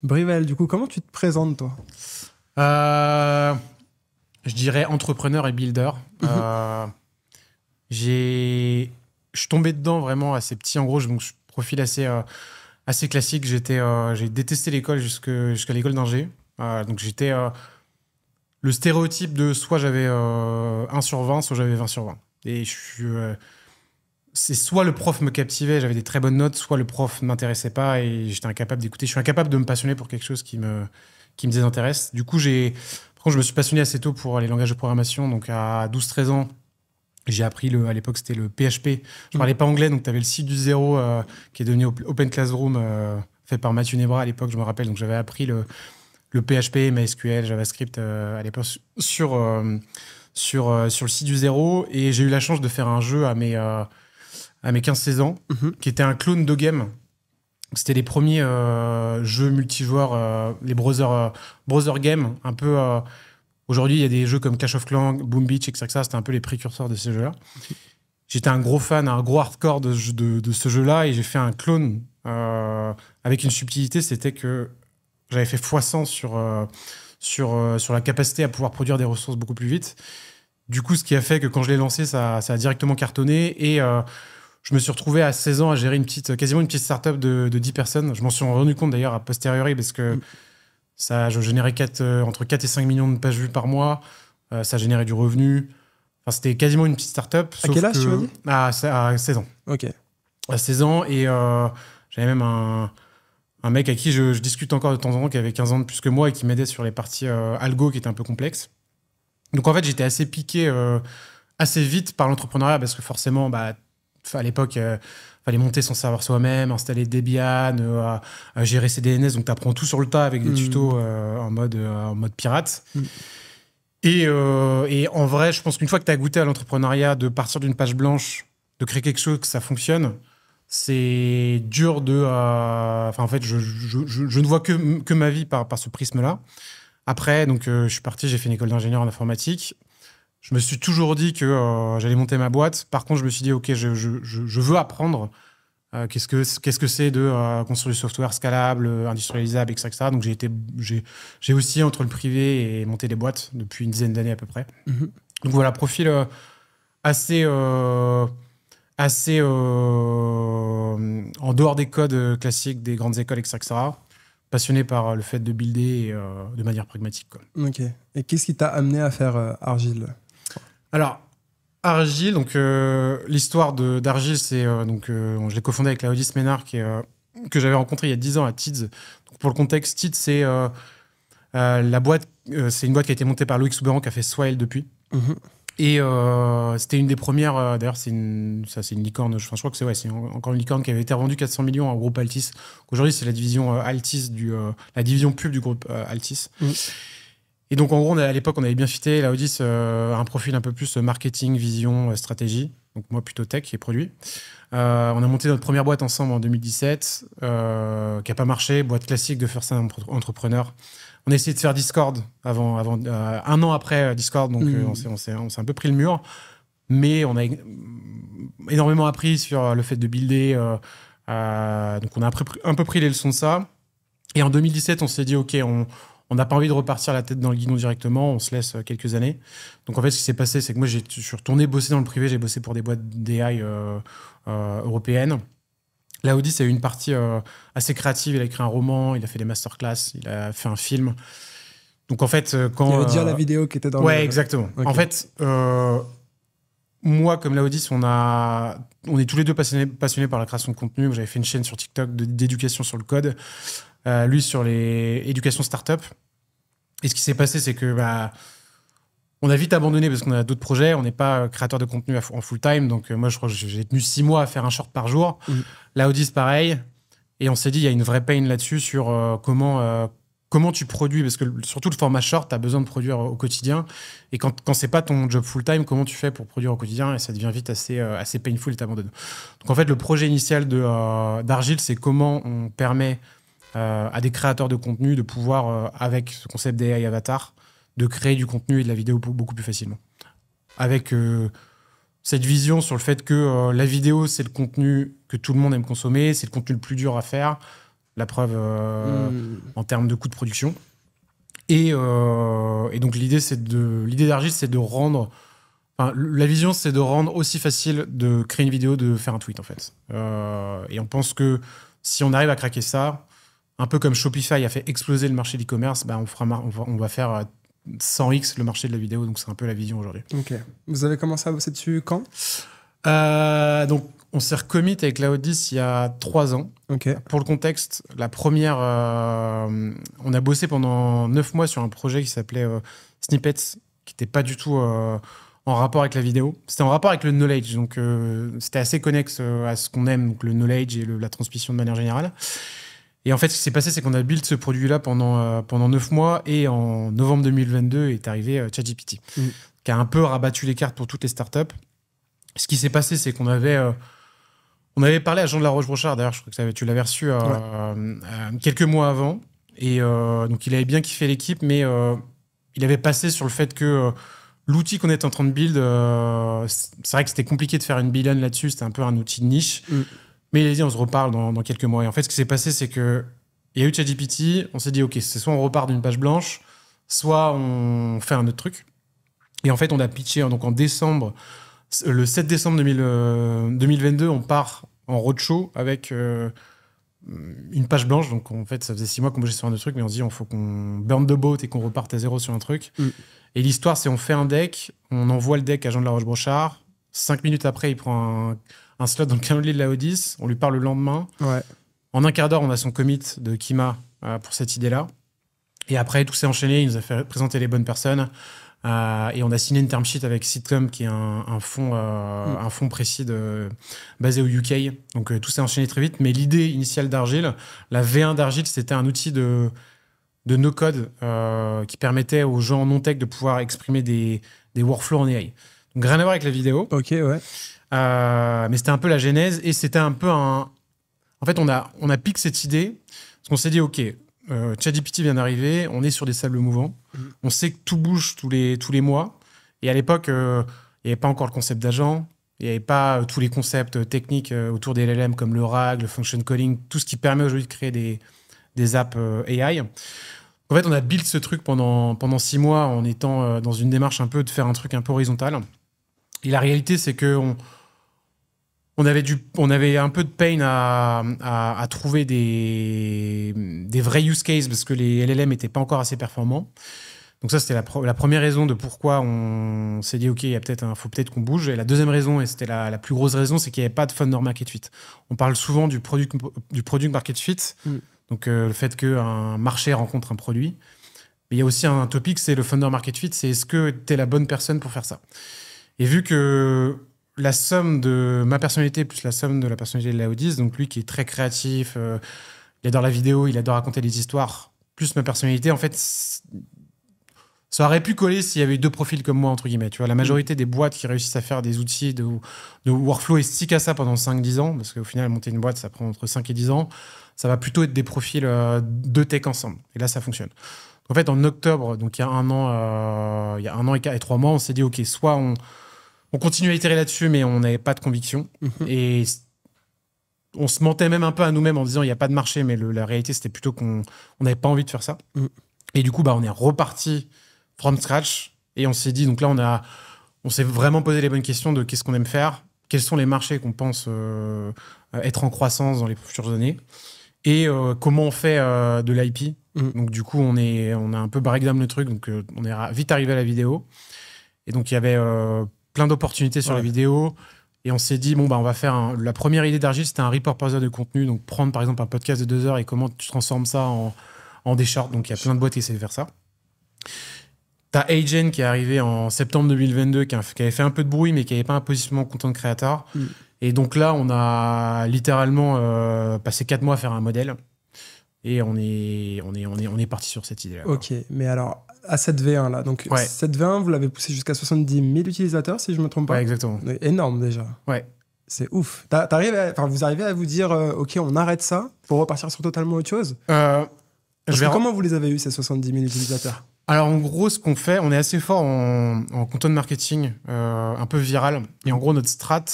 Brivel, du coup, comment tu te présentes, toi? Euh, je dirais entrepreneur et builder. Mhm. Je suis tombé dedans vraiment assez petit. En gros, donc, je profil assez classique. J'ai détesté l'école jusqu'à l'école d'ingé. Donc j'étais le stéréotype de soit j'avais 1 sur 20, soit j'avais 20 sur 20. Et c'est soit le prof me captivait, j'avais des très bonnes notes, soit le prof ne m'intéressait pas et j'étais incapable d'écouter. Je suis incapable de me passionner pour quelque chose qui me désintéresse. Du coup, par contre, je me suis passionné assez tôt pour les langages de programmation. Donc à 12-13 ans, j'ai appris à l'époque, c'était le PHP. Je parlais pas anglais, donc tu avais le site du zéro qui est devenu Open Classroom, fait par Mathieu Nebra à l'époque, je me rappelle. Donc j'avais appris le PHP, MySQL, JavaScript à l'époque sur le site du zéro. Et j'ai eu la chance de faire un jeu à mes 15-16 ans, Mhm. qui était un clone de game. C'était les premiers jeux multijoueurs, les browser games, un peu. Aujourd'hui, il y a des jeux comme Clash of Clans, Boom Beach, etc. C'était un peu les précurseurs de ces jeux-là. J'étais un gros fan, un gros hardcore de ce jeu-là, et j'ai fait un clone avec une subtilité, c'était que j'avais fait x100 sur la capacité à pouvoir produire des ressources beaucoup plus vite. Du coup, ce qui a fait que quand je l'ai lancé, ça a directement cartonné, et je me suis retrouvé à 16 ans à gérer quasiment une petite startup de 10 personnes. Je m'en suis rendu compte d'ailleurs a posteriori parce que je générais entre 4 et 5 millions de pages vues par mois. Ça générait du revenu. Enfin, c'était quasiment une petite startup, À quel sauf âge tu m'as que dit? à 16 ans. Ok. À 16 ans, et j'avais même un mec à qui je discute encore de temps en temps, qui avait 15 ans de plus que moi et qui m'aidait sur les parties algo qui étaient un peu complexes. Donc en fait, j'étais assez piqué assez vite par l'entrepreneuriat parce que forcément, bah, à l'époque, fallait monter son serveur soi-même, installer Debian, à gérer ses DNS. Donc, tu apprends tout sur le tas avec des tutos en mode pirate. Et en vrai, je pense qu'une fois que tu as goûté à l'entrepreneuriat, de partir d'une page blanche, de créer quelque chose, que ça fonctionne, c'est dur de. Enfin, en fait, je ne vois que ma vie par ce prisme-là. Après, donc, je suis parti, j'ai fait une école d'ingénieur en informatique. Je me suis toujours dit que j'allais monter ma boîte. Par contre, je me suis dit, OK, je veux apprendre qu'est-ce que c'est de construire du software scalable, industrialisable, etc. Donc, j'ai aussi entre le privé et monter des boîtes depuis une dizaine d'années à peu près. Mhm. Donc, voilà, profil assez, en dehors des codes classiques des grandes écoles, etc. Passionné par le fait de builder de manière pragmatique, quoi. Ok. Et qu'est-ce qui t'a amené à faire Argile? Alors, Argile, donc l'histoire d'Argile, c'est je l'ai cofondé avec Laodis Ménard, que j'avais rencontré il y a 10 ans à Tids. Donc, pour le contexte, Tids, c'est la boîte, c'est une boîte qui a été montée par Loïc Souberan, qui a fait Swile depuis. Mhm. Et c'était une des premières, d'ailleurs, c'est une licorne, je crois que c'est encore une licorne qui avait été revendue 400 millions au groupe Altis. Aujourd'hui, c'est la division Altis, la division pub du groupe Altis. Mhm. Et donc, en gros, à l'époque, on avait bien fité. Laodis un profil un peu plus marketing, vision, stratégie. Donc, moi, plutôt tech et produit. On a monté notre première boîte ensemble en 2017, qui n'a pas marché. Boîte classique de first time entrepreneur. On a essayé de faire Discord un an après Discord. Donc, on s'est un peu pris le mur. Mais on a énormément appris sur le fait de builder. Donc, on a un peu pris les leçons de ça. Et en 2017, on s'est dit, OK, on n'a pas envie de repartir la tête dans le guidon directement, on se laisse quelques années. Donc en fait, ce qui s'est passé, c'est que moi, je suis retourné bosser dans le privé, j'ai bossé pour des boîtes d'AI européennes. Laodis a eu une partie assez créative, il a écrit un roman, il a fait des masterclass, il a fait un film. Donc en fait, quand... Il y avait déjà la vidéo qui était dans Ouais, exactement. Ok. En fait, moi, comme Laodis, on est tous les deux passionnés par la création de contenu. J'avais fait une chaîne sur TikTok d'éducation sur le code. Lui sur les éducations startup. Et ce qui s'est passé, c'est que on a vite abandonné parce qu'on a d'autres projets. On n'est pas créateur de contenu en full time. Donc moi, je crois que j'ai tenu 6 mois à faire un short par jour. Laodis, pareil. Et on s'est dit, il y a une vraie pain là-dessus sur comment tu produis. Parce que surtout le format short, tu as besoin de produire au quotidien. Et quand c'est pas ton job full time, comment tu fais pour produire au quotidien? Et ça devient vite assez painful et t'abandonnes. Donc en fait, le projet initial d'Argile, c'est comment on permet à des créateurs de contenu de pouvoir, avec ce concept d'AI Avatar, de créer du contenu et de la vidéo beaucoup plus facilement. Avec cette vision sur le fait que la vidéo, c'est le contenu que tout le monde aime consommer, c'est le contenu le plus dur à faire. La preuve en termes de coût de production. Et donc l'idée d'Argile, c'est de rendre... Enfin, la vision, c'est de rendre aussi facile de créer une vidéo, de faire un tweet, en fait. Et on pense que si on arrive à craquer ça, un peu comme Shopify a fait exploser le marché de l'e-commerce, bah on va faire 100x le marché de la vidéo. Donc c'est un peu la vision aujourd'hui. Ok. Vous avez commencé à bosser dessus quand? Donc on s'est recommit avec Laodis il y a 3 ans. Ok. Pour le contexte, la première, on a bossé pendant 9 mois sur un projet qui s'appelait Snippets, qui n'était pas du tout en rapport avec la vidéo. C'était en rapport avec le knowledge, donc c'était assez connexe à ce qu'on aime, donc le knowledge et la transmission de manière générale. Et en fait, ce qui s'est passé, c'est qu'on a build ce produit-là pendant 9 mois, et en novembre 2022 est arrivé ChatGPT, qui a un peu rabattu les cartes pour toutes les startups. Ce qui s'est passé, c'est qu'on avait parlé à Jean de la Roche-Brochard, d'ailleurs, je crois que tu l'avais reçu quelques mois avant. Et donc, il avait bien kiffé l'équipe, mais il avait passé sur le fait que l'outil qu'on était en train de build, c'est vrai que c'était compliqué de faire une billion là-dessus, c'était un peu un outil de niche. Mais il a dit, on se reparle dans quelques mois. Et en fait, ce qui s'est passé, c'est qu'il y a eu ChatGPT, on s'est dit, OK, c'est soit on repart d'une page blanche, soit on fait un autre truc. Et en fait, on a pitché donc en décembre. Le 7 décembre 2022, on part en roadshow avec une page blanche. Donc, en fait, ça faisait 6 mois qu'on bossait sur un autre truc, mais on se dit, il faut qu'on burn the boat et qu'on reparte à zéro sur un truc. Et l'histoire, c'est on fait un deck, on envoie le deck à Jean de la Roche-Brochard. 5 minutes après, il prend un slot dans le calendrier de Laodis. On lui parle le lendemain. Ouais. En un quart d'heure, on a son commit de Kima pour cette idée-là. Et après, tout s'est enchaîné. Il nous a fait présenter les bonnes personnes. Et on a signé une term sheet avec Sitcom, qui est un fonds précis basé au UK. Donc tout s'est enchaîné très vite. Mais l'idée initiale d'Argile, la V1 d'Argile, c'était un outil de no-code qui permettait aux gens non-tech de pouvoir exprimer des workflows en AI. Donc rien à voir avec la vidéo. Ok, ouais. Mais c'était un peu la genèse. Et c'était un peu un... En fait, on a piqué cette idée parce qu'on s'est dit, OK... ChatGPT vient d'arriver, on est sur des sables mouvants. On sait que tout bouge tous les mois. Et à l'époque, il n'y avait pas encore le concept d'agent, il n'y avait pas tous les concepts techniques autour des LLM comme le RAG, le function calling, tout ce qui permet aujourd'hui de créer des apps AI. En fait, on a build ce truc pendant 6 mois en étant dans une démarche un peu de faire un truc un peu horizontal. Et la réalité, c'est que on avait un peu de pain à trouver des vrais use cases parce que les LLM n'étaient pas encore assez performants. Donc ça, c'était la première raison de pourquoi on s'est dit, OK, faut peut-être qu'on bouge. Et la deuxième raison, et c'était la plus grosse raison, c'est qu'il n'y avait pas de founder market fit. On parle souvent du product market fit, donc le fait qu'un marché rencontre un produit. Mais il y a aussi un topic, c'est le founder market fit, c'est est-ce que tu es la bonne personne pour faire ça? Et vu que la somme de ma personnalité plus la somme de la personnalité de Laodis, donc lui qui est très créatif, il adore la vidéo, il adore raconter des histoires, plus ma personnalité, en fait, ça aurait pu coller s'il y avait eu 2 profils comme moi, entre guillemets. Tu vois, la majorité des boîtes qui réussissent à faire des outils de workflow et stick à ça pendant 5-10 ans, parce qu'au final, monter une boîte, ça prend entre 5 et 10 ans, ça va plutôt être des profils de tech ensemble. Et là, ça fonctionne. En fait, en octobre, donc il y a un an et 3 mois, on s'est dit, OK, soit on continue à itérer là-dessus, mais on n'avait pas de conviction. Et on se mentait même un peu à nous-mêmes en disant il n'y a pas de marché, mais la réalité, c'était plutôt qu'on n'avait pas envie de faire ça. Et du coup, on est reparti from scratch. Et on s'est dit, donc là, on s'est vraiment posé les bonnes questions de qu'est-ce qu'on aime faire, quels sont les marchés qu'on pense être en croissance dans les futures années, et comment on fait de l'IP. Donc du coup, on a un peu breakdown le truc, donc on est vite arrivé à la vidéo. Et donc, il y avait... plein d'opportunités sur la vidéo. Et on s'est dit, on va faire la première idée d'Argile, c'était un repurposer de contenu. Donc, prendre par exemple un podcast de 2 heures et comment tu transformes ça en des shorts. Donc, il y a plein de boîtes qui essaient de faire ça. T'as Agen qui est arrivé en septembre 2022, qui avait fait un peu de bruit, mais qui n'avait pas un positionnement content créateur. Et donc là, on a littéralement passé 4 mois à faire un modèle. Et on est parti sur cette idée-là. Ok, mais alors, à cette V1 là, donc cette V1, vous l'avez poussée jusqu'à 70 000 utilisateurs, si je ne me trompe pas. Ouais, exactement. Énorme déjà. Ouais. C'est ouf. Vous arrivez à vous dire, ok, on arrête ça pour repartir sur totalement autre chose? Comment vous les avez eu, ces 70 000 utilisateurs? Alors, en gros, ce qu'on fait, on est assez fort en content marketing, un peu viral. Et en gros, notre strat,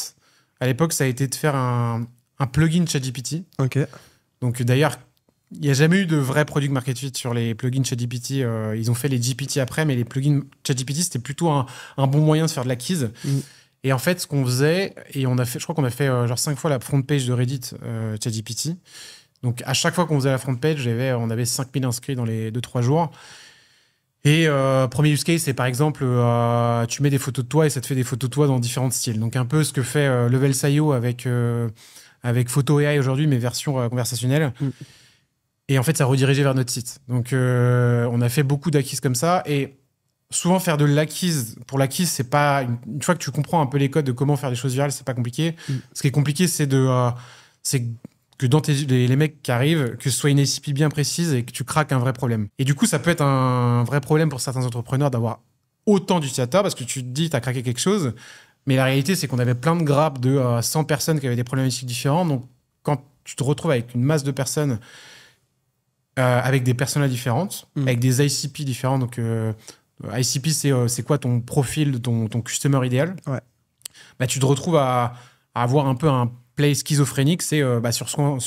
à l'époque, ça a été de faire un plugin ChatGPT. Ok. Donc, d'ailleurs, il n'y a jamais eu de vrai product market fit sur les plugins ChatGPT. Ils ont fait les GPT après, mais les plugins ChatGPT, c'était plutôt un bon moyen de faire de l'acquise. Et en fait, ce qu'on faisait, et je crois qu'on a fait genre 5 fois la front page de Reddit ChatGPT. Donc, à chaque fois qu'on faisait la front page, on avait 5000 inscrits dans les 2-3 jours. Et premier use case, c'est par exemple, tu mets des photos de toi et ça te fait des photos de toi dans différents styles. Donc, un peu ce que fait Level.io avec Photo AI aujourd'hui, mais version conversationnelle. Et en fait, ça redirigeait vers notre site. Donc, on a fait beaucoup d'acquises comme ça. Et souvent, faire de l'acquise, pour l'acquise, c'est pas... Une fois que tu comprends un peu les codes de comment faire des choses virales, c'est pas compliqué. Ce qui est compliqué, c'est que dans les mecs qui arrivent, que ce soit une ACP bien précise et que tu craques un vrai problème. Et du coup, ça peut être un vrai problème pour certains entrepreneurs d'avoir autant d'utilisateurs parce que tu te dis, tu as craqué quelque chose. Mais la réalité, c'est qu'on avait plein de grappes de 100 personnes qui avaient des problématiques différentes. Donc, quand tu te retrouves avec une masse de personnes avec des personas différentes, avec des ICP différents, donc ICP, c'est quoi ton profil, ton customer idéal. Bah, tu te retrouves à avoir un peu un play schizophrénique, c'est sur quoi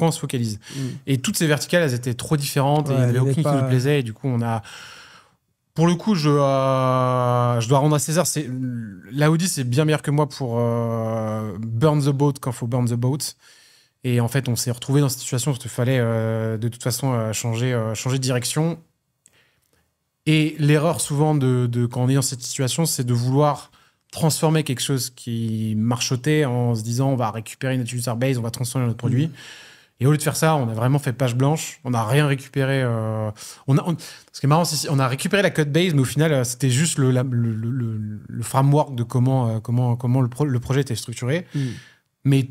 on se focalise. Et toutes ces verticales, elles étaient trop différentes et il n'y avait aucune qui nous plaisait. Et du coup, pour le coup, je dois rendre à César. L'Audi, c'est bien meilleur que moi pour burn the boat quand il faut burn the boat. Et en fait, on s'est retrouvé dans cette situation où il fallait de toute façon changer de direction. Et l'erreur souvent quand on est dans cette situation, c'est de vouloir transformer quelque chose qui marchotait en se disant on va récupérer notre user base, on va transformer notre produit. Et au lieu de faire ça, on a vraiment fait page blanche. On n'a rien récupéré. Ce qui est marrant, c'est on a récupéré la code base, mais au final, c'était juste le framework de comment le projet était structuré. Mais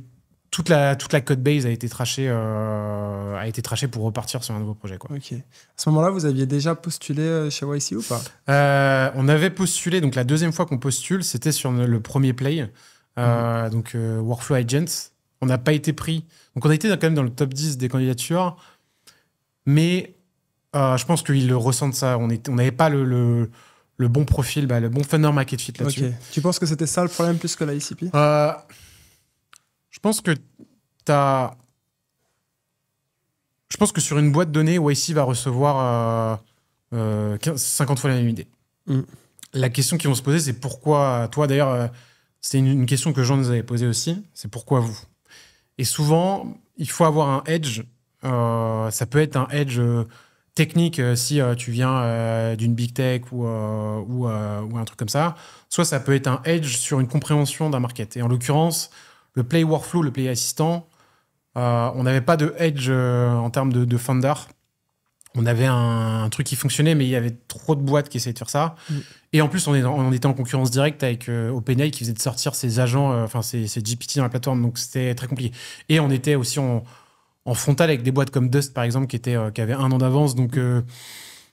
toute la code base a été trashée pour repartir sur un nouveau projet, quoi. Ok. À ce moment-là, vous aviez déjà postulé chez YC ou pas? On avait postulé, donc la deuxième fois qu'on postule, c'était sur le premier play, donc Workflow Agents. On n'a pas été pris. Donc on a été quand même dans le top 10 des candidatures, mais je pense qu'ils le ressentent ça. On n'avait pas le bon profil, le bon funder market fit là-dessus. Okay. Tu penses que c'était ça le problème plus que la ICP? Je pense que sur une boîte donnée, YC va recevoir 50 fois la même idée. La question qu'ils vont se poser, c'est pourquoi toi, d'ailleurs, c'est une question que Jean nous avait posée aussi, c'est pourquoi vous? Et souvent, il faut avoir un edge. Ça peut être un edge technique si tu viens d'une big tech ou un truc comme ça. Soit ça peut être un edge sur une compréhension d'un market. Et en l'occurrence, le Play Workflow, le Play Assistant, on n'avait pas de edge en termes de founder. On avait un truc qui fonctionnait, mais il y avait trop de boîtes qui essayaient de faire ça. Et en plus, on était en concurrence directe avec OpenAI qui faisait de sortir ses agents, ses GPT dans la plateforme. Donc, c'était très compliqué. Et on était aussi en frontal avec des boîtes comme Dust, par exemple, qui avaient 1 an d'avance. Donc,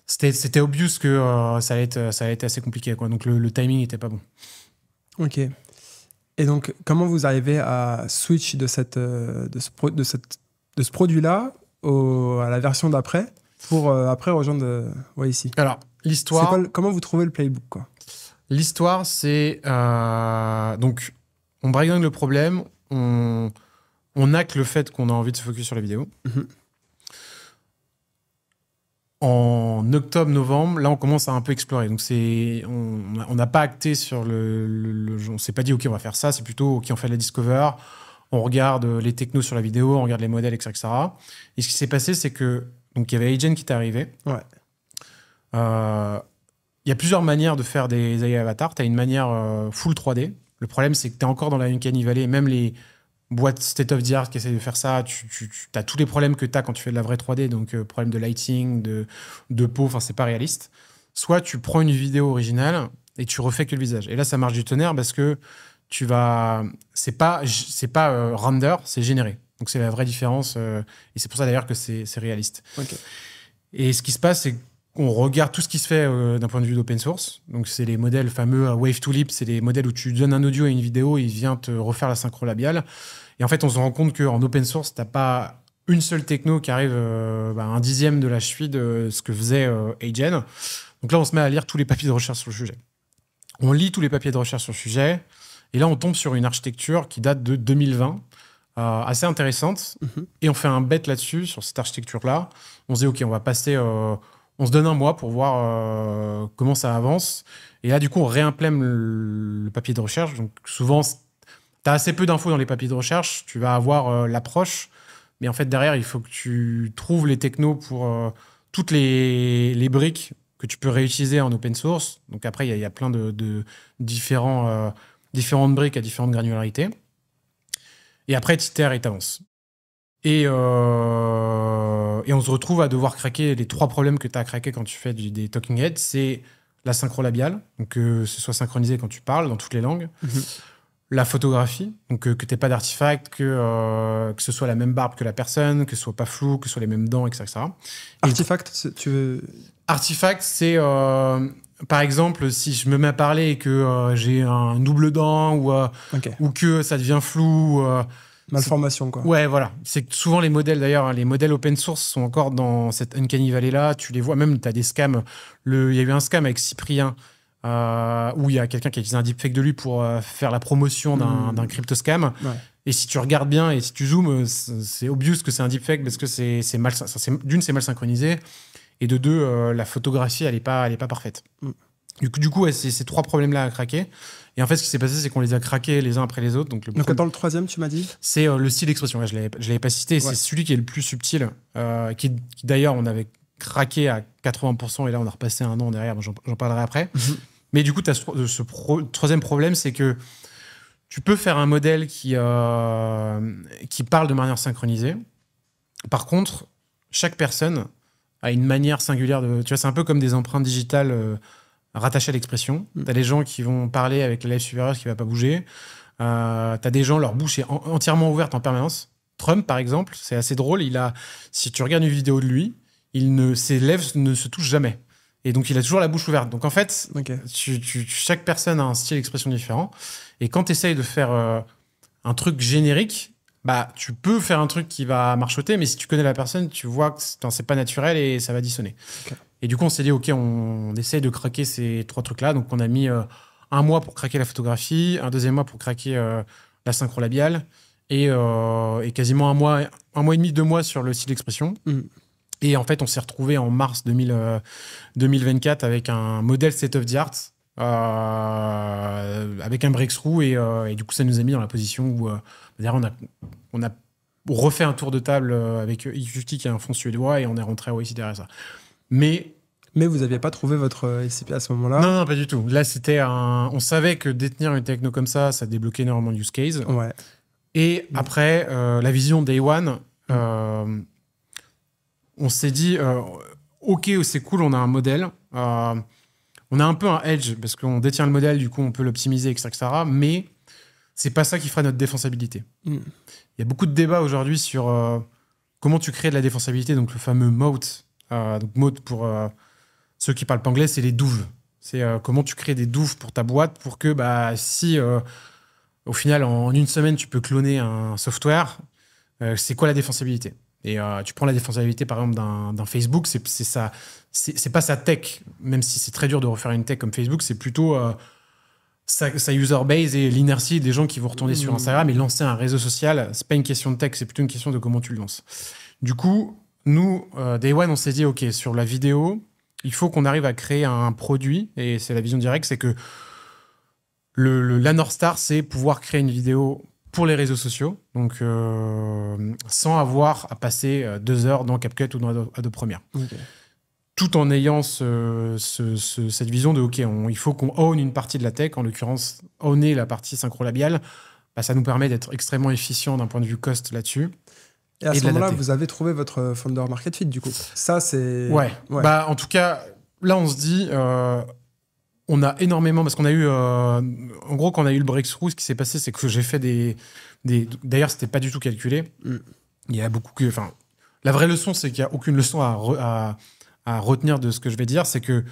c'était obvious que ça allait être assez compliqué, quoi. Donc, le timing n'était pas bon. Ok. Et donc, comment vous arrivez à switch de ce produit-là à la version d'après pour après rejoindre YC? Alors, l'histoire... Comment vous trouvez le playbook, quoi? L'histoire, c'est... donc, on breakdown le problème, on acte le fait qu'on a envie de se focus sur la vidéo. En octobre-novembre, là, on commence à un peu explorer. Donc, on n'a pas acté sur on s'est pas dit, OK, on va faire ça. C'est plutôt, OK, on fait la discover, on regarde les technos sur la vidéo, on regarde les modèles, etc. Et ce qui s'est passé, c'est que donc il y avait Agent qui était arrivé. Ouais. Il y a plusieurs manières de faire des AI avatars. Tu as une manière full 3D. Le problème, c'est que tu es encore dans la Uncanny Valley. Même les boîtes state of the art qui essayent de faire ça, tu as tous les problèmes que tu as quand tu fais de la vraie 3D. Donc, problème de lighting, de peau, enfin, c'est pas réaliste. Soit tu prends une vidéo originale et tu refais que le visage. Et là, ça marche du tonnerre parce que c'est pas render, c'est généré. Donc, c'est la vraie différence. Et c'est pour ça, d'ailleurs, que c'est réaliste. Okay. Et ce qui se passe, c'est qu'on regarde tout ce qui se fait d'un point de vue d'open source. Donc, c'est les modèles fameux Wave to Lip. C'est les modèles où tu donnes un audio et une vidéo et il vient te refaire la synchro labiale. Et en fait, on se rend compte qu'en open source, tu n'as pas une seule techno qui arrive un dixième de la cheville de ce que faisait Agen. Donc là, on se met à lire tous les papiers de recherche sur le sujet. On lit tous les papiers de recherche sur le sujet. Et là, on tombe sur une architecture qui date de 2020 assez intéressante. Et on fait un bet là-dessus, sur cette architecture-là. On se dit, OK, on va passer... on se donne un mois pour voir comment ça avance. Et là, du coup, on réimplème le papier de recherche. Donc, souvent, tu as assez peu d'infos dans les papiers de recherche. Tu vas avoir l'approche. Mais en fait, derrière, il faut que tu trouves les technos pour toutes les briques que tu peux réutiliser en open source. Donc après, il y a plein de différentes briques à différentes granularités. Et après, tu itères et tu avances. Et on se retrouve à devoir craquer les 3 problèmes que tu as à craquer quand tu fais des talking heads. C'est la synchro labiale, donc que ce soit synchronisé quand tu parles dans toutes les langues. La photographie, donc que tu n'aies pas d'artefact, que ce soit la même barbe que la personne, que ce soit pas flou, que ce soit les mêmes dents, etc. Artefact, tu veux... Artefact, c'est par exemple si je me mets à parler et que j'ai un double dent ou que ça devient flou. Malformation, quoi. Ouais, voilà. C'est que souvent les modèles, d'ailleurs, les modèles open source sont encore dans cette uncanny valley-là. Tu les vois, même tu as des scams. Il y a eu un scam avec Cyprien où il y a quelqu'un qui a utilisé un deepfake de lui pour faire la promotion d'un crypto-scam. Ouais. Et si tu regardes bien et si tu zoomes, c'est obvious que c'est un deepfake parce que c'est mal synchronisé. Et de 2, la photographie, elle n'est pas parfaite. Du coup, c'est ces 3 problèmes-là à craquer. Et en fait, ce qui s'est passé, c'est qu'on les a craqués les uns après les autres. Donc attends, le 3e, tu m'as dit ? C'est le style d'expression. Ouais, je ne l'avais pas cité. Ouais. C'est celui qui est le plus subtil, qui d'ailleurs, on avait craqué à 80%, et là, on a repassé un an derrière. J'en parlerai après. Mais du coup, tu as ce 3e problème, c'est que tu peux faire un modèle qui parle de manière synchronisée. Par contre, chaque personne a une manière singulière de... Tu vois, c'est un peu comme des empreintes digitales rattachées à l'expression. Tu as des gens qui vont parler avec la lèvre supérieure qui ne va pas bouger. Tu as des gens, leur bouche est entièrement ouverte en permanence. Trump, par exemple, c'est assez drôle. Si tu regardes une vidéo de lui, ses lèvres ne se touchent jamais. Et donc, il a toujours la bouche ouverte. Donc, en fait, chaque personne a un style d'expression différent. Et quand tu essayes de faire un truc générique, bah, tu peux faire un truc qui va marchoter, mais si tu connais la personne, tu vois que c'est pas naturel et ça va dissonner. Et du coup, on s'est dit, OK, on essaye de craquer ces 3 trucs-là. Donc, on a mis un mois pour craquer la photographie, un 2e mois pour craquer la synchro labiale et quasiment un mois et demi, 2 mois sur le style d'expression. Et en fait, on s'est retrouvé en mars 2024 avec un modèle state of the art, avec un breakthrough. Et du coup, ça nous a mis dans la position où on a refait un tour de table avec Ixuti, qui est un fonds suédois, et on est rentré à OIC derrière ça. Mais vous n'aviez pas trouvé votre SCP à ce moment-là ? Non, pas du tout. Là, on savait que détenir une techno comme ça débloquait énormément de use case. Ouais. Et après, la vision Day One... on s'est dit, OK, c'est cool, on a un modèle. On a un peu un edge parce qu'on détient le modèle, du coup, on peut l'optimiser, etc. Mais c'est pas ça qui fera notre défensabilité. Il y a beaucoup de débats aujourd'hui sur comment tu crées de la défensabilité, donc le fameux moat. Donc moat, pour ceux qui parlent pas anglais, c'est les douves. C'est comment tu crées des douves pour ta boîte pour que si au final, en une semaine, tu peux cloner un software, c'est quoi la défensabilité ? Et tu prends la défensabilité, par exemple, d'un Facebook, c'est pas sa tech, même si c'est très dur de refaire une tech comme Facebook, c'est plutôt sa user base et l'inertie des gens qui vont retourner sur Instagram et lancer un réseau social. C'est pas une question de tech, c'est plutôt une question de comment tu le lances. Du coup, nous, Day One, on s'est dit, OK, sur la vidéo, il faut qu'on arrive à créer un produit, et c'est la vision directe, c'est que la North Star, c'est pouvoir créer une vidéo pour les réseaux sociaux, donc sans avoir à passer 2 heures dans CapCut ou dans Adobe Premiere. Tout en ayant cette vision de OK, il faut qu'on own une partie de la tech, en l'occurrence, owner la partie synchro-labiale. Ça nous permet d'être extrêmement efficient d'un point de vue cost là-dessus. Et à ce moment-là, vous avez trouvé votre founder market fit, du coup. Ça, c'est... Ouais. En tout cas, là, on se dit... on a énormément, parce qu'on a eu, en gros, quand on a eu le breakthrough, ce qui s'est passé, c'est que j'ai fait d'ailleurs, c'était pas du tout calculé. Il y a beaucoup la vraie leçon, c'est qu'il n'y a aucune leçon à retenir de ce que je vais dire, c'est que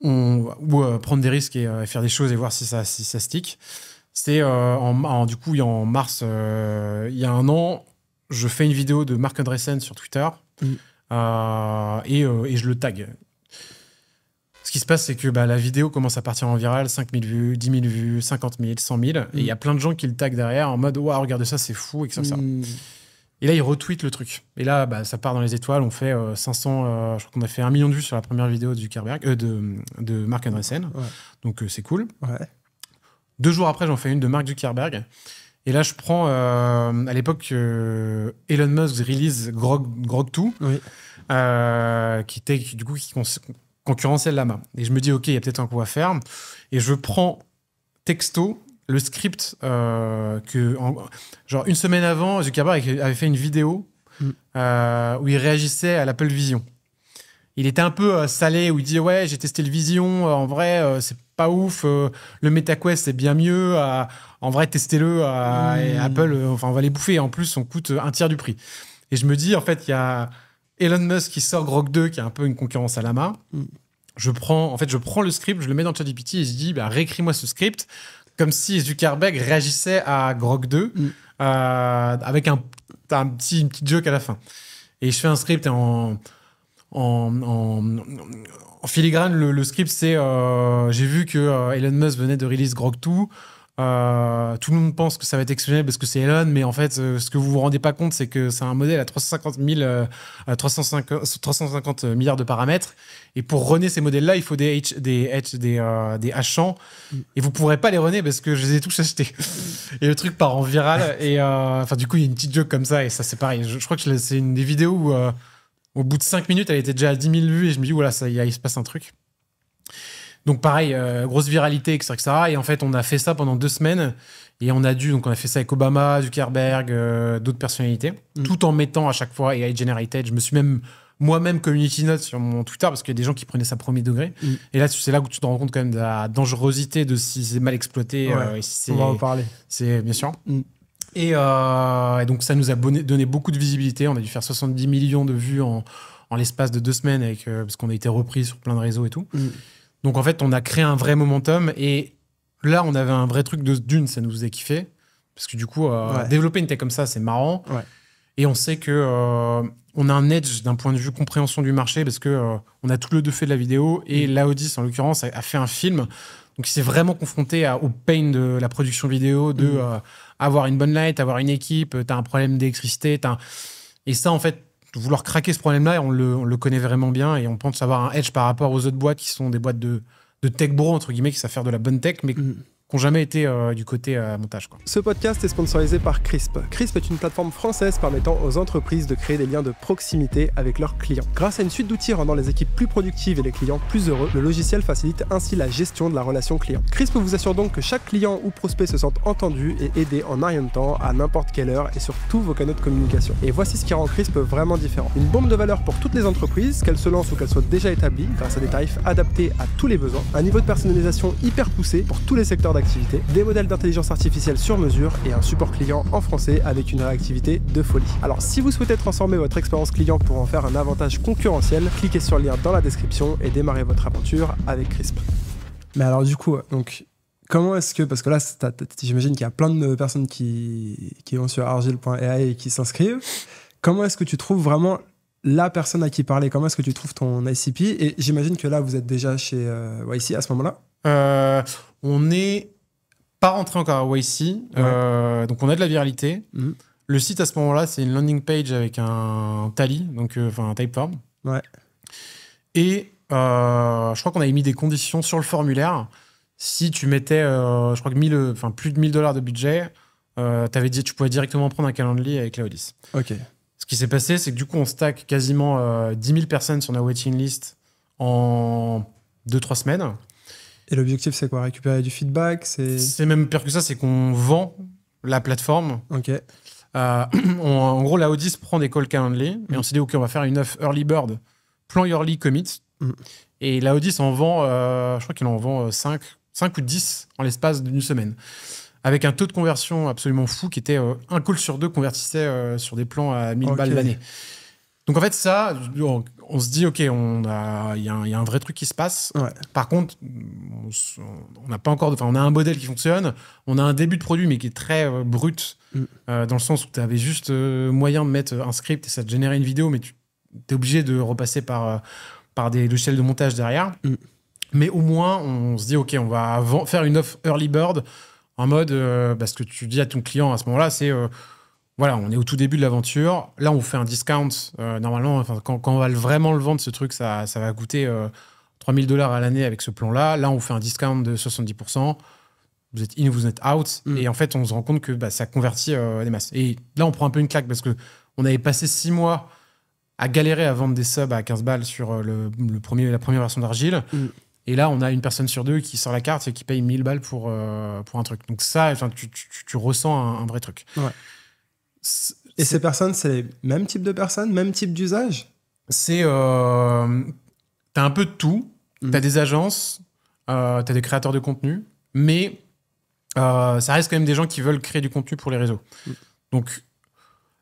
prendre des risques et faire des choses et voir si ça stick. C'est du coup, en mars, il y a un an, je fais une vidéo de Marc Andreessen sur Twitter et je le tag. Ce Ce qui se passe, c'est que la vidéo commence à partir en viral, 5000 vues, 10 000 vues, 50 000, 100 000. Et il y a plein de gens qui le taguent derrière en mode « Waouh, regarde ça, c'est fou », et que ça. Et là, ils retweetent le truc. Et là, ça part dans les étoiles. On fait 500... je crois qu'on a fait 1 million de vues sur la première vidéo de Zuckerberg, de Marc Andreessen. Ouais. Donc, c'est cool. Ouais. 2 jours après, j'en fais une de Mark Zuckerberg. Et là, je prends... à l'époque, Elon Musk release Grok 2, oui. qui concurrençait Llama. Et je me dis, OK, il y a peut-être un coup à faire. Et je prends texto le script genre une semaine avant, Zuckerberg avait fait une vidéo où il réagissait à l'Apple Vision. Il était un peu salé, où il disait « Ouais, j'ai testé le Vision, en vrai, c'est pas ouf, le MetaQuest, c'est bien mieux, en vrai, testez-le, et Apple, on va les bouffer, et en plus, on coûte un tiers du prix. » Et je me dis, en fait, il y a Elon Musk qui sort Grok 2, qui est un peu une concurrence à Llama. Je prends le script, je le mets dans ChatGPT, et je dis « Réécris-moi ce script », comme si Zuckerberg réagissait à Grok 2 avec une petite joke à la fin. Et je fais un script en filigrane. Le script, c'est j'ai vu que Elon Musk venait de release Grok 2. Tout le monde pense que ça va être exceptionnel parce que c'est Elon, mais en fait, ce que vous vous rendez pas compte, c'est que c'est un modèle à 350 milliards de paramètres. Et pour runner ces modèles-là, il faut des hachants. Et vous pourrez pas les runner parce que je les ai tous achetés. Et le truc part en viral. Et du coup, il y a une petite joke comme ça. Et ça, c'est pareil. Je crois que c'est une des vidéos où, au bout de 5 minutes, elle était déjà à 10 000 vues. Et je me dis, voilà, il se passe un truc. Donc pareil, grosse viralité, etc., etc. Et en fait, on a fait ça pendant 2 semaines. Et on a fait ça avec Obama, Zuckerberg, d'autres personnalités, tout en mettant à chaque fois AI generated. Je me suis moi-même community note sur mon Twitter parce qu'il y a des gens qui prenaient ça premier degré. Et là, c'est là où tu te rends compte quand même de la dangerosité de si c'est mal exploité. Et si on va en parler. C'est bien sûr. Et donc, ça nous a donné beaucoup de visibilité. On a dû faire 70 millions de vues en l'espace de 2 semaines parce qu'on a été repris sur plein de réseaux et tout. Donc, en fait, on a créé un vrai momentum. Et là, on avait un vrai truc d'une, ça nous faisait kiffer. Parce que du coup, développer une tech comme ça, c'est marrant. Ouais. Et on sait que on a un edge d'un point de vue compréhension du marché parce que on a tout le 2 fait de la vidéo. Et Laodis, en l'occurrence, a fait un film. Donc, il s'est vraiment confronté au pain de la production vidéo, avoir une bonne light, avoir une équipe, t'as un problème d'électricité. Et ça, en fait, vouloir craquer ce problème-là, on le connaît vraiment bien et on pense avoir un edge par rapport aux autres boîtes qui sont des boîtes de tech bro, entre guillemets, qui savent faire de la bonne tech, mais qui n'ont jamais été du côté montage, quoi. Ce podcast est sponsorisé par Crisp. Crisp est une plateforme française permettant aux entreprises de créer des liens de proximité avec leurs clients. Grâce à une suite d'outils rendant les équipes plus productives et les clients plus heureux, le logiciel facilite ainsi la gestion de la relation client. Crisp vous assure donc que chaque client ou prospect se sente entendu et aidé en un rien de temps, à n'importe quelle heure et sur tous vos canaux de communication. Et voici ce qui rend Crisp vraiment différent. Une bombe de valeur pour toutes les entreprises, qu'elles se lancent ou qu'elles soient déjà établies, grâce à des tarifs adaptés à tous les besoins, un niveau de personnalisation hyper poussé pour tous les secteurs d'activité, des modèles d'intelligence artificielle sur mesure et un support client en français avec une réactivité de folie. Alors si vous souhaitez transformer votre expérience client pour en faire un avantage concurrentiel, cliquez sur le lien dans la description et démarrez votre aventure avec Crisp. Mais alors du coup, donc, comment est-ce que, parce que là j'imagine qu'il y a plein de personnes qui vont sur argile.ai et qui s'inscrivent, comment est-ce que tu trouves vraiment la personne à qui parler? Comment est-ce que tu trouves ton ICP? Et j'imagine que là vous êtes déjà chez YC à ce moment-là. On n'est pas rentré encore à YC, donc on a de la viralité. Le site à ce moment-là, c'est une landing page avec un tally, donc un typeform. Ouais. Et je crois qu'on avait mis des conditions sur le formulaire. Si tu mettais, je crois que plus de $1000 de budget, tu pouvais directement prendre un Calendly avec Laodis. Ok. Ce qui s'est passé, c'est que du coup, on stack quasiment 10 000 personnes sur la waiting list en 2-3 semaines. Et l'objectif, c'est quoi? Récupérer du feedback? C'est même pire que ça, c'est qu'on vend la plateforme. Ok. En gros, Laodis prend des calls Calendly et on s'est dit, OK, on va faire une offre early bird, plan early commit. Et Laodis en vend, je crois qu'il en vend 5 ou 10 en l'espace d'une semaine. Avec un taux de conversion absolument fou qui était un call sur 2 convertissait sur des plans à 1000 balles l'année. Donc en fait, ça, on se dit, OK, il y a un vrai truc qui se passe. Ouais. Par contre, on n'a pas encore... on a un modèle qui fonctionne, on a un début de produit, mais qui est très brut, dans le sens où tu avais juste moyen de mettre un script et ça te générait une vidéo, mais tu es obligé de repasser par des logiciels de montage derrière. Mais au moins, on se dit, OK, on va faire une offre early bird en mode, ce que tu dis à ton client à ce moment-là, c'est, voilà, on est au tout début de l'aventure. Là, on fait un discount. Normalement, quand on va vraiment le vendre, ce truc, ça va coûter $3 000 à l'année avec ce plan-là. Là, on fait un discount de 70%. Vous êtes in, vous êtes out. Et en fait, on se rend compte que ça convertit des masses. Et là, on prend un peu une claque parce qu'on avait passé 6 mois à galérer à vendre des subs à 15 balles sur la première version d'Argile. Et là, on a une personne sur deux qui sort la carte et qui paye 1000 balles pour un truc. Donc ça, tu ressens un vrai truc. Ouais. Et ces personnes, c'est les mêmes types de personnes, même type d'usage? T'as un peu de tout. T'as des agences, t'as des créateurs de contenu, mais ça reste quand même des gens qui veulent créer du contenu pour les réseaux. Donc,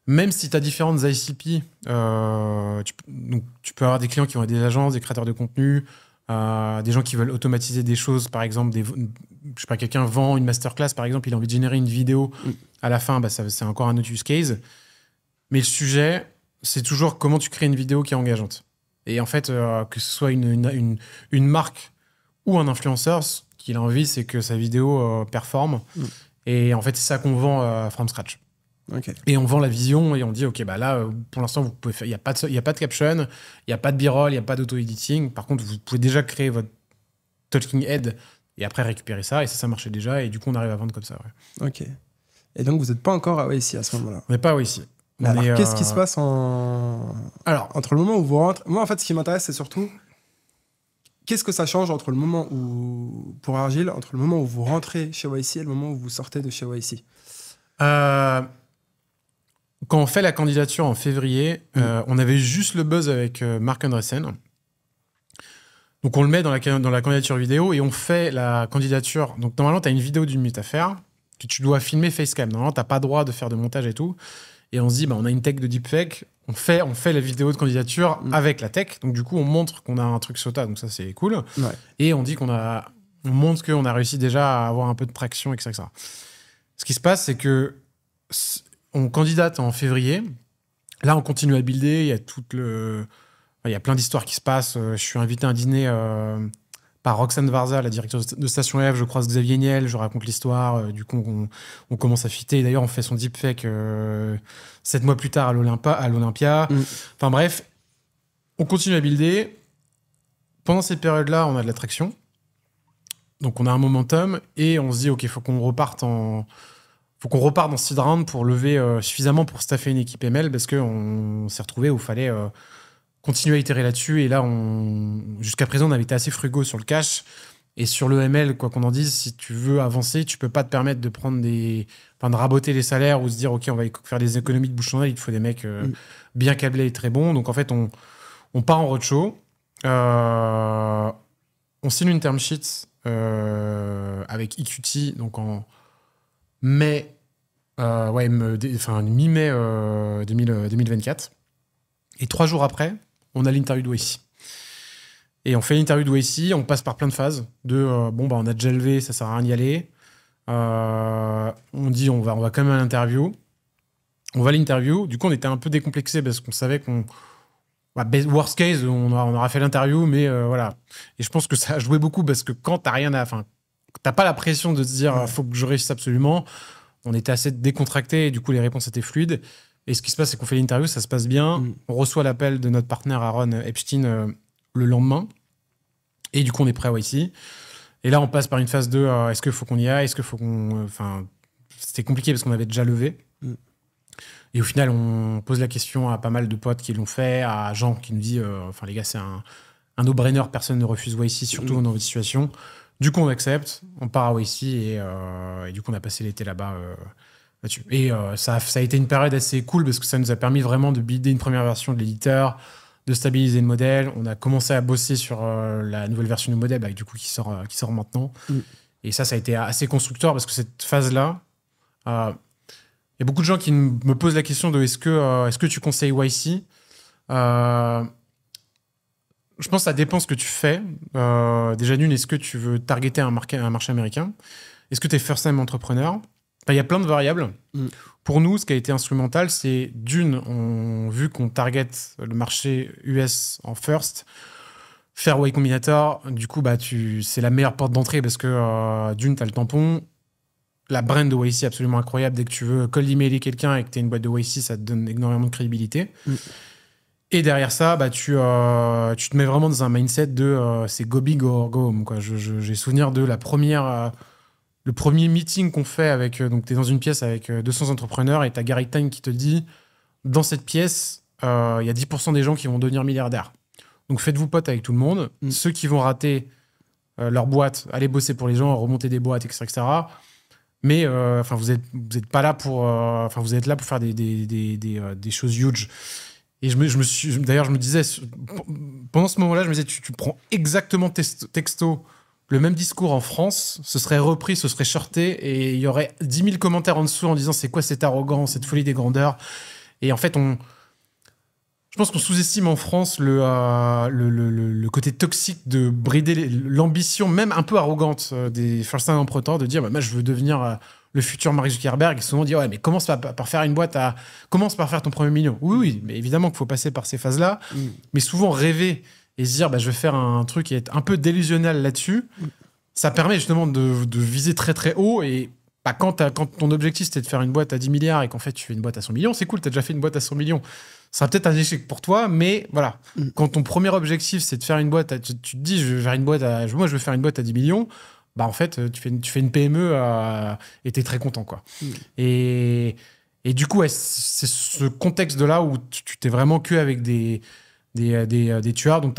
même si t'as différentes ICP, tu peux avoir des clients qui vont être des agences, des créateurs de contenu, des gens qui veulent automatiser des choses, par exemple, je sais pas, quelqu'un vend une masterclass, par exemple, il a envie de générer une vidéo à la fin, c'est encore un autre use case. Mais le sujet, c'est toujours comment tu crées une vidéo qui est engageante. Et en fait, que ce soit une marque ou un influenceur, ce qu'il a envie, c'est que sa vidéo performe. Et en fait, c'est ça qu'on vend from scratch. Okay. Et on vend la vision et on dit, OK, là, pour l'instant, vous pouvez faire, il n'y a pas de caption, il n'y a pas de b-roll, il n'y a pas d'auto-editing. Par contre, vous pouvez déjà créer votre talking head et après récupérer ça. Et ça marchait déjà. Et du coup, on arrive à vendre comme ça. Ouais. OK. Et donc, vous n'êtes pas encore à ici à ce moment-là? On n'est pas ici. Alors, qu'est-ce qui se passe entre le moment où vous rentrez? Moi, en fait, ce qui m'intéresse, c'est surtout qu'est-ce que ça change entre le moment où, pour Argile, entre le moment où vous rentrez chez YC et le moment où vous sortez de chez YC? Quand on fait la candidature en février, on avait juste le buzz avec Marc Andreessen. Donc, on le met dans la candidature vidéo et on fait la candidature. Donc, normalement, tu as une vidéo d'une minute à faire que tu dois filmer facecam. Normalement, tu n'as pas le droit de faire de montage et tout. Et on se dit, on a une tech de deepfake, on fait la vidéo de candidature avec la tech. Donc, du coup, on montre qu'on a un truc SOTA, donc ça, c'est cool. Ouais. Et on dit on montre qu'on a réussi déjà à avoir un peu de traction, etc. Ce qui se passe, c'est que on candidate en février. Là, on continue à builder. Il y a plein d'histoires qui se passent. Je suis invité à un dîner par Roxane Varza, la directrice de Station F. Je croise Xavier Niel, je raconte l'histoire. Du coup, on commence à fitter. D'ailleurs, on fait son deepfake 7 mois plus tard à l'Olympia. Enfin bref, on continue à builder. Pendant cette période-là, on a de la traction. Donc, on a un momentum et on se dit, OK, faut qu'on reparte dans seed round pour lever suffisamment pour staffer une équipe ML parce qu'on s'est retrouvé où il fallait continuer à itérer là-dessus. Et là, jusqu'à présent, on avait été assez frugaux sur le cash. Et sur le ML, quoi qu'on en dise, si tu veux avancer, tu peux pas te permettre de prendre de raboter les salaires ou se dire, OK, on va faire des économies de bouche en oeil. Il te faut des mecs bien câblés et très bons. Donc, en fait, on part en roadshow. On signe une term sheet avec EQT, donc en mi-mai 2024. Et 3 jours après, on a l'interview de YC. Et on fait l'interview de YC, on passe par plein de phases. On a déjà levé, ça sert à rien d'y aller. On dit, on va quand même à l'interview. On va à l'interview. Du coup, on était un peu décomplexé parce qu'on savait worst case, on aura fait l'interview, mais voilà. Et je pense que ça a joué beaucoup parce que quand t'as pas la pression de te dire faut que je réussisse absolument. On était assez décontracté et du coup les réponses étaient fluides. Et ce qui se passe, c'est qu'on fait l'interview, ça se passe bien. On reçoit l'appel de notre partenaire Aaron Epstein le lendemain. Et du coup, on est prêt à YC. Et là, on passe par une phase 2. Est-ce qu'il faut qu'on y aille? Est-ce qu'il faut qu'on... c'était compliqué parce qu'on avait déjà levé. Et au final, on pose la question à pas mal de potes qui l'ont fait, à Jean qui nous dit les gars, c'est un no-brainer, personne ne refuse YC, surtout dans votre situation. Du coup, on accepte, on part à YC et du coup, on a passé l'été là-bas là-dessus. Et ça a été une période assez cool parce que ça nous a permis vraiment de builder une première version de l'éditeur, de stabiliser le modèle. On a commencé à bosser sur la nouvelle version du modèle du coup, qui sort maintenant. Et ça a été assez constructeur parce que cette phase-là, il y a beaucoup de gens qui me posent la question de est-ce que tu conseilles YC? Je pense que ça dépend ce que tu fais. Déjà, est-ce que tu veux targeter un marché américain? Est-ce que tu es first-time entrepreneur? Il y a plein de variables. Pour nous, ce qui a été instrumental, c'est vu qu'on target le marché US en first, faire Y Combinator, du coup, c'est la meilleure porte d'entrée parce que d'une, tu as le tampon. La brand de YC est absolument incroyable. Dès que tu veux cold emailer quelqu'un et que tu as une boîte de YC, ça te donne énormément de crédibilité. Et derrière ça, tu te mets vraiment dans un mindset de c'est go big or go home, quoi. J'ai souvenir de le premier meeting qu'on fait avec. Donc, tu es dans une pièce avec 200 entrepreneurs et tu as Gary Tyne qui te dit dans cette pièce, il y a 10% des gens qui vont devenir milliardaires. Donc, faites-vous pote avec tout le monde. Ceux qui vont rater leur boîte, allez bosser pour les gens, remonter des boîtes, etc. Mais vous êtes pas là pour. Vous êtes là pour faire des choses huge. Et d'ailleurs, je me disais, pendant ce moment-là, je me disais, tu prends exactement texto le même discours en France, ce serait repris, ce serait shorté, et il y aurait 10 000 commentaires en dessous en disant c'est quoi cette arrogance, cette folie des grandeurs. Et en fait, je pense qu'on sous-estime en France le côté toxique de brider l'ambition, même un peu arrogante, des first-time entrepreneurs, de dire moi, je veux devenir le futur Mark Zuckerberg. Et souvent, on dit ouais, mais commence par faire une boîte commence par faire ton premier million. Oui, mais évidemment qu'il faut passer par ces phases-là. Mais souvent, rêver et se dire je vais faire un truc et être un peu délusionnel là-dessus, ça permet justement de viser très très haut. Et quand ton objectif c'était de faire une boîte à 10 milliards et qu'en fait tu fais une boîte à 100 millions, c'est cool, tu as déjà fait une boîte à 100 millions. Ça sera peut-être un échec pour toi, mais voilà. Quand ton premier objectif c'est de faire une boîte, tu te dis je veux faire une boîte moi je veux faire une boîte à 10 millions, en fait tu fais une PME et t'es très content, quoi. Et du coup, c'est ce contexte-là où tu t'es vraiment que avec des tueurs. Donc,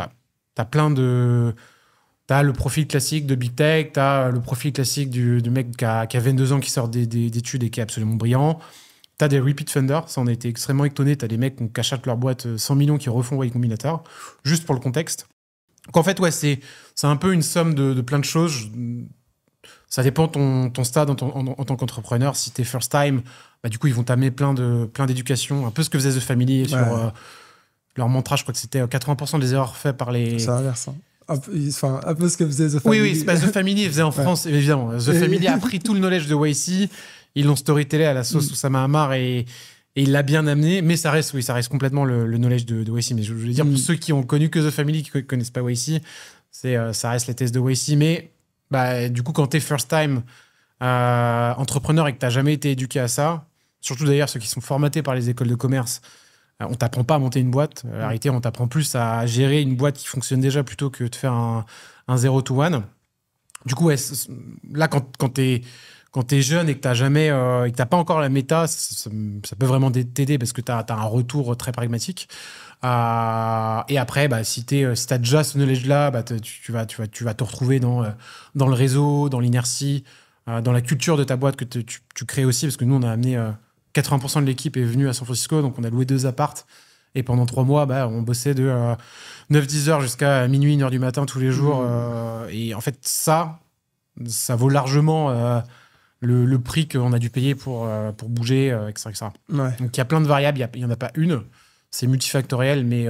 t'as plein de... T'as le profil classique de Big Tech, t'as le profil classique du mec qui a 22 ans, qui sort d'études et qui est absolument brillant. T'as des repeat funders, ça on a été extrêmement étonnés. T'as des mecs qui achètent leur boîte 100 millions qui refont Y Combinator, juste pour le contexte. Donc en fait, c'est un peu une somme de plein de choses. Ça dépend de ton stade en tant qu'entrepreneur. Si t'es first time, du coup, ils vont t'amener plein d'éducation. Un peu ce que faisait The Family sur leur mantra. Je crois que c'était 80% des erreurs faites par les... Ça inverse, hein. Un peu ce que faisait The Family. Oui, The Family faisait en France, évidemment. The Family a pris tout le knowledge de YC. Ils l'ont storytellé à la sauce Oussama Ammar et il l'a bien amené. Mais ça reste complètement le knowledge de YC. Mais je veux dire, pour ceux qui ont connu que The Family, qui ne connaissent pas YC, ça reste les tests de YC. Mais du coup, quand tu es first time entrepreneur et que tu n'as jamais été éduqué à ça, surtout d'ailleurs ceux qui sont formatés par les écoles de commerce, on t'apprend pas à monter une boîte. En réalité, on t'apprend plus à gérer une boîte qui fonctionne déjà plutôt que de faire un 0 to 1. Du coup, là, quand t'es jeune et que t'as pas encore la méta, ça peut vraiment t'aider parce que t'as un retour très pragmatique. Et après, si t'as déjà ce knowledge-là, tu vas te retrouver dans le réseau, dans l'inertie, dans la culture de ta boîte que tu crées aussi, parce que nous, on a amené 80% de l'équipe est venue à San Francisco, donc on a loué 2 appartes. Et pendant 3 mois, on bossait de 9-10 heures jusqu'à minuit, 1 heure du matin tous les jours. Et en fait, ça vaut largement le prix qu'on a dû payer pour bouger, etc. Ouais. Donc il y a plein de variables, il n'y en a pas une. C'est multifactoriel, mais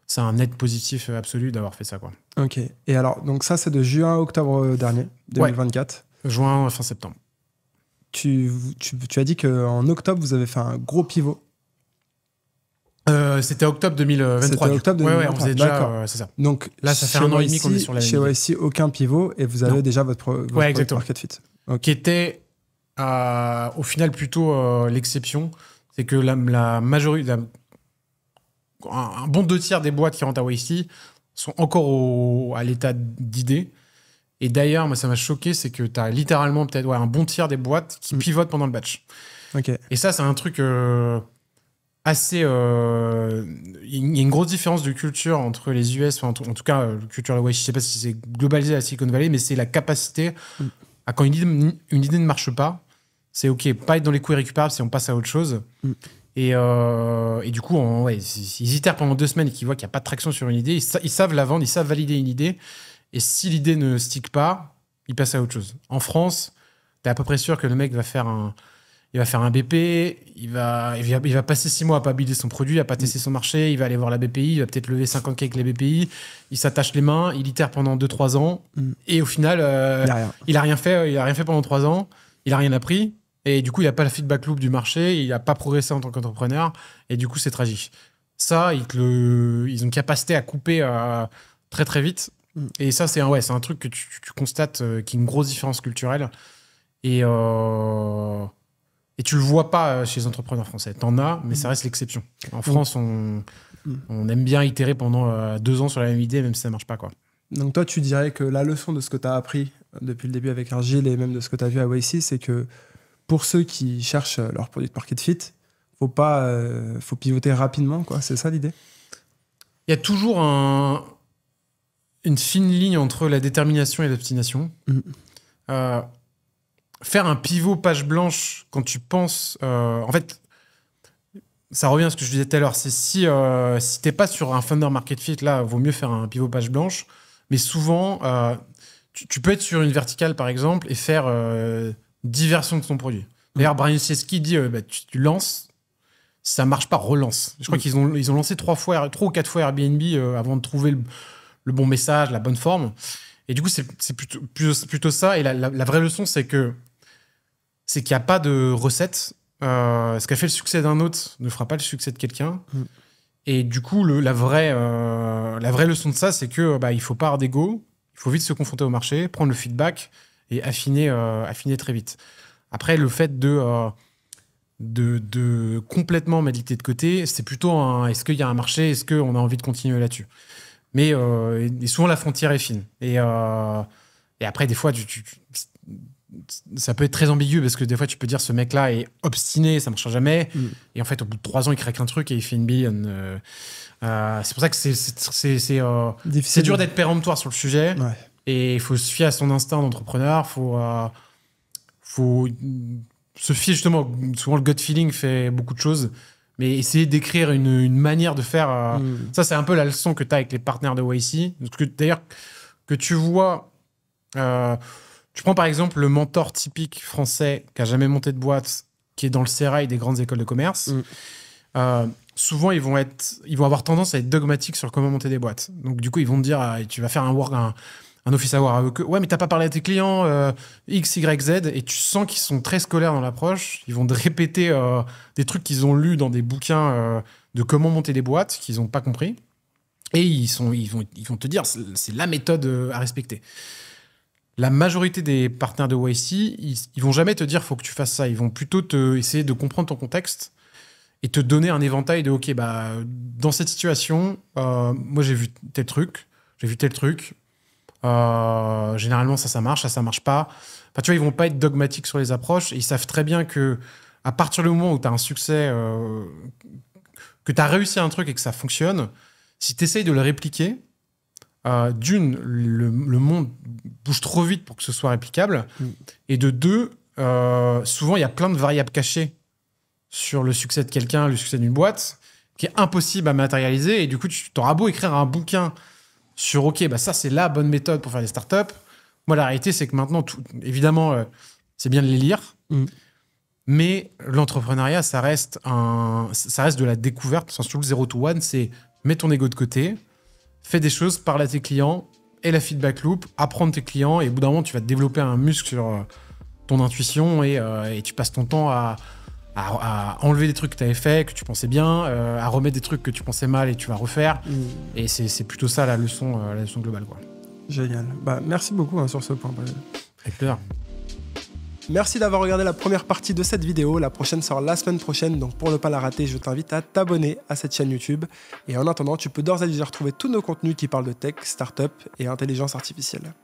c'est un net positif absolu d'avoir fait ça, quoi. Ok. Et alors, donc ça, c'est de juin à octobre dernier, 2024. Ouais. Juin, fin septembre. Tu as dit qu'en octobre, vous avez fait un gros pivot. C'était octobre 2023. C'était octobre 2023. Ouais, on faisait déjà, c'est ça. Donc, là, ça fait 1 an et demi qu'on est sur la chez YC, aucun pivot et vous avez déjà votre market fit. Okay. Qui était au final plutôt l'exception. C'est que la majorité, un bon 2/3 des boîtes qui rentrent à YC sont encore à l'état d'idée. Et d'ailleurs, moi, ça m'a choqué, c'est que tu as littéralement peut-être un bon tiers des boîtes qui pivotent pendant le batch. Okay. Et ça, c'est un truc assez... Il y a une grosse différence de culture entre les US, en tout cas, la culture de la YC, je ne sais pas si c'est globalisé à la Silicon Valley, mais c'est la capacité à, quand une idée ne marche pas, c'est OK, pas être dans les coûts irrécupérables si on passe à autre chose. Et du coup, ils itèrent pendant 2 semaines et qu'ils voient qu'il n'y a pas de traction sur une idée, ils savent la vendre, ils savent valider une idée. Et si l'idée ne stick pas, il passe à autre chose. En France, t'es à peu près sûr que le mec va faire un BP, il va passer 6 mois à pas builder son produit, à pas tester son marché, il va aller voir la BPI, il va peut-être lever 50K avec les BPI, il s'attache les mains, il itère pendant 2-3 ans, et au final, il a rien fait pendant 3 ans, il a rien appris, et du coup, il n'a pas la feedback loop du marché, il n'a pas progressé en tant qu'entrepreneur, et du coup, c'est tragique. Ça, ils ont une capacité à couper très très vite. Et ça, c'est un truc que tu constates qui est une grosse différence culturelle. Et tu le vois pas chez les entrepreneurs français. T'en as, mais ça reste l'exception. En France, on aime bien itérer pendant 2 ans sur la même idée, même si ça marche pas, quoi. Donc toi, tu dirais que la leçon de ce que tu as appris depuis le début avec Argile et même de ce que tu as vu à Wacy, c'est que pour ceux qui cherchent leur produit market fit, faut pivoter rapidement, quoi. C'est ça l'idée? Il y a toujours une fine ligne entre la détermination et l'obstination. Faire un pivot page blanche quand tu penses... en fait, ça revient à ce que je disais tout à l'heure. C'est si t'es pas sur un funder market fit, là, vaut mieux faire un pivot page blanche. Mais souvent, tu peux être sur une verticale, par exemple, et faire 10 versions de ton produit. D'ailleurs, Brian Chesky dit tu lances, si ça marche pas, relance. Je crois qu'ils ont lancé 3 ou 4 fois Airbnb avant de trouver le bon message, la bonne forme. Et du coup, c'est plutôt ça. Et la vraie leçon, c'est qu'il n'y a pas de recette. Ce qui a fait le succès d'un autre ne fera pas le succès de quelqu'un. Et du coup, la vraie leçon de ça, c'est que il faut pas avoir d'ego, il faut vite se confronter au marché, prendre le feedback et affiner très vite. Après, le fait de complètement mettre l'idée de côté, c'est plutôt est-ce qu'il y a un marché, est-ce qu'on a envie de continuer là-dessus. Mais et souvent, la frontière est fine. Et après, des fois, ça peut être très ambigu parce que des fois, tu peux dire ce mec-là est obstiné, ça ne marchera jamais. Et en fait, au bout de 3 ans, il craque un truc et il fait 1 billion. C'est pour ça que c'est dur d'être péremptoire sur le sujet. Ouais. Et il faut se fier à son instinct d'entrepreneur. Faut se fier justement. Souvent, le gut feeling fait beaucoup de choses. Mais essayer d'écrire une manière de faire... Ça, c'est un peu la leçon que tu as avec les partenaires de Wacy. D'ailleurs, que tu vois... tu prends par exemple le mentor typique français qui n'a jamais monté de boîte, qui est dans le sérail des grandes écoles de commerce. Souvent, ils vont avoir tendance à être dogmatiques sur comment monter des boîtes. Donc, du coup, ils vont te dire, tu vas faire un office hour avec eux. Ouais, mais tu n'as pas parlé à tes clients X, Y, Z. Et tu sens qu'ils sont très scolaires dans l'approche. Ils vont te répéter des trucs qu'ils ont lus dans des bouquins de comment monter des boîtes qu'ils n'ont pas compris. Et ils vont te dire, c'est la méthode à respecter. La majorité des partenaires de Wacy, ils vont jamais te dire faut que tu fasses ça. Ils vont plutôt essayer de comprendre ton contexte et te donner un éventail de OK, dans cette situation, moi j'ai vu tel truc, généralement ça marche, ça marche pas. Enfin, tu vois, ils vont pas être dogmatiques sur les approches et ils savent très bien que à partir du moment où tu as un succès, que tu as réussi un truc et que ça fonctionne, si tu essayes de le répliquer, le monde bouge trop vite pour que ce soit réplicable. Et de 2, souvent, il y a plein de variables cachées sur le succès de quelqu'un, le succès d'une boîte, qui est impossible à matérialiser. Et du coup, tu t'auras beau écrire un bouquin sur OK, ça, c'est la bonne méthode pour faire des startups. Moi, la réalité, c'est que maintenant, évidemment, c'est bien de les lire. Mais l'entrepreneuriat, ça reste de la découverte. Surtout le 0 to 1, c'est mets ton ego de côté, fais des choses, parle à tes clients et la feedback loop, apprendre tes clients et au bout d'un moment, tu vas développer un muscle sur ton intuition et tu passes ton temps à enlever des trucs que tu avais fait, que tu pensais bien, à remettre des trucs que tu pensais mal et tu vas refaire. Et c'est plutôt ça la leçon globale, quoi. Génial. Merci beaucoup sur ce point. Avec plaisir. Merci d'avoir regardé la première partie de cette vidéo. La prochaine sort la semaine prochaine, donc pour ne pas la rater, je t'invite à t'abonner à cette chaîne YouTube. Et en attendant, tu peux d'ores et déjà retrouver tous nos contenus qui parlent de tech, startup et intelligence artificielle.